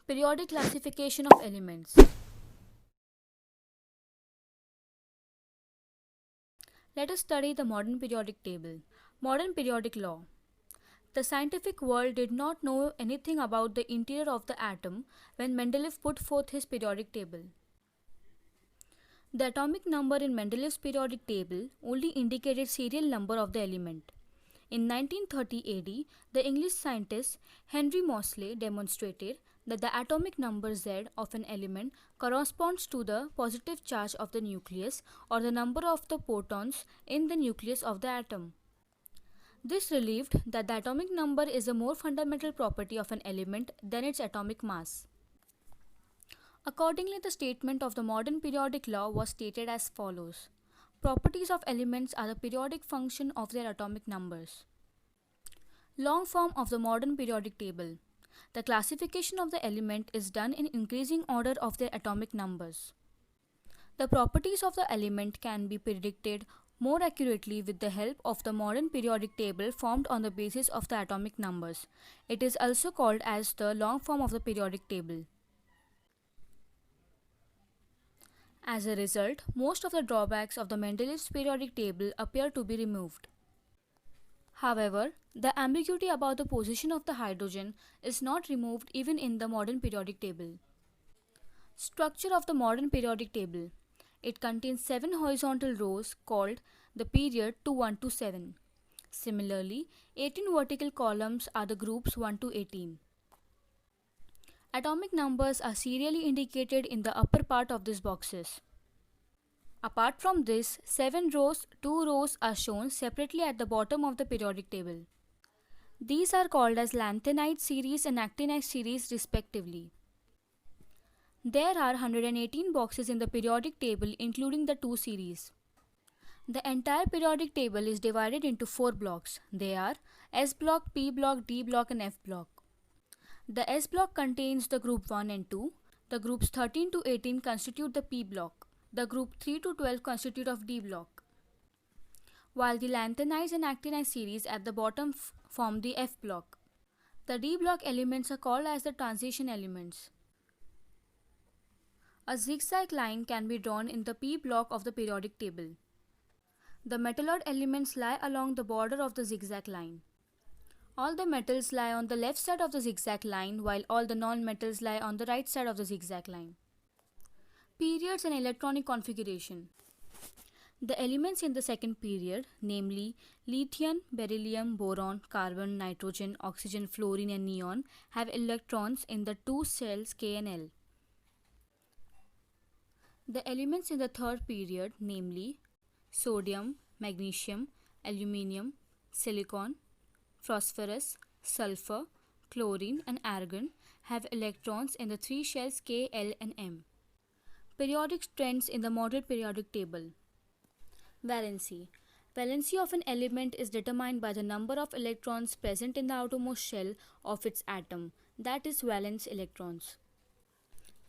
Periodic classification of elements. Let us study the modern periodic table. Modern periodic law. The scientific world did not know anything about the interior of the atom when Mendeleev put forth his periodic table. The atomic number in Mendeleev's periodic table only indicated serial number of the element. In 1930 AD, the English scientist Henry Moseley demonstrated that the atomic number Z of an element corresponds to the positive charge of the nucleus or the number of the protons in the nucleus of the atom. This relieved that the atomic number is a more fundamental property of an element than its atomic mass. Accordingly, the statement of the modern periodic law was stated as follows. Properties of elements are the periodic function of their atomic numbers. Long form of the modern periodic table. The classification of the element is done in increasing order of their atomic numbers. The properties of the element can be predicted more accurately with the help of the modern periodic table formed on the basis of the atomic numbers. It is also called as the long form of the periodic table. As a result, most of the drawbacks of the Mendeleev's periodic table appear to be removed. However, the ambiguity about the position of the hydrogen is not removed even in the modern periodic table. Structure of the modern periodic table. It contains 7 horizontal rows called the period to 1 to 7. Similarly, 18 vertical columns are the groups 1 to 18. Atomic numbers are serially indicated in the upper part of these boxes. Apart from this, 7 rows, 2 rows are shown separately at the bottom of the periodic table. These are called as lanthanide series and actinide series respectively. There are 118 boxes in the periodic table including the 2 series. The entire periodic table is divided into 4 blocks. They are S block, P block, D block and F block. The S block contains the group 1 and 2. The groups 13 to 18 constitute the P block. The group 3 to 12 constitute of D block. While the lanthanides and actinides series at the bottom form the F block. The D block elements are called as the transition elements. A zigzag line can be drawn in the P block of the periodic table. The metalloid elements lie along the border of the zigzag line. All the metals lie on the left side of the zigzag line while all the non-metals lie on the right side of the zigzag line. Periods and electronic configuration. The elements in the second period, namely lithium, beryllium, boron, carbon, nitrogen, oxygen, fluorine and neon, have electrons in the 2 shells K and L. The elements in the third period, namely sodium, magnesium, aluminium, silicon, phosphorus, sulfur, chlorine and argon have electrons in the 3 shells K, L and M. Periodic trends in the modern periodic table. Valency. Valency of an element is determined by the number of electrons present in the outermost shell of its atom, that is valence electrons.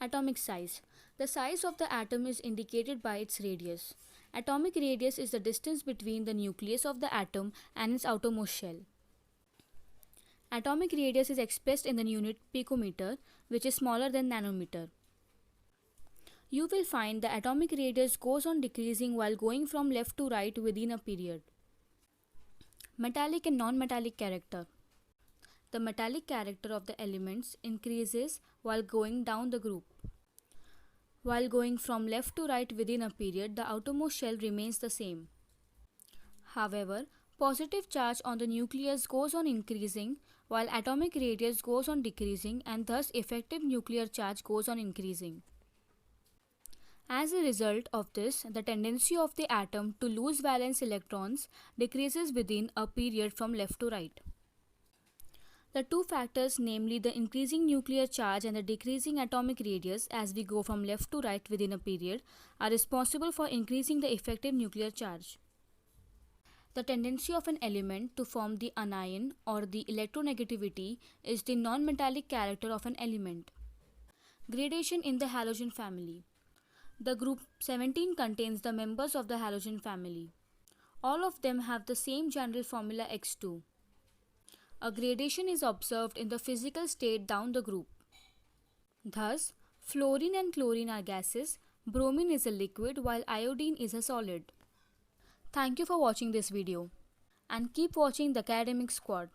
Atomic size. The size of the atom is indicated by its radius. Atomic radius is the distance between the nucleus of the atom and its outermost shell. Atomic radius is expressed in the unit picometer, which is smaller than nanometer. You will find the atomic radius goes on decreasing while going from left to right within a period. Metallic and non-metallic character. The metallic character of the elements increases while going down the group. While going from left to right within a period, the outermost shell remains the same. However, positive charge on the nucleus goes on increasing while atomic radius goes on decreasing and thus effective nuclear charge goes on increasing. As a result of this, the tendency of the atom to lose valence electrons decreases within a period from left to right. The two factors, namely the increasing nuclear charge and the decreasing atomic radius as we go from left to right within a period, are responsible for increasing the effective nuclear charge. The tendency of an element to form the anion or the electronegativity is the non-metallic character of an element. Gradation in the halogen family. The group 17 contains the members of the halogen family. All of them have the same general formula X2. A gradation is observed in the physical state down the group. Thus, fluorine and chlorine are gases, bromine is a liquid while iodine is a solid. Thank you for watching this video and keep watching the Academic Squad.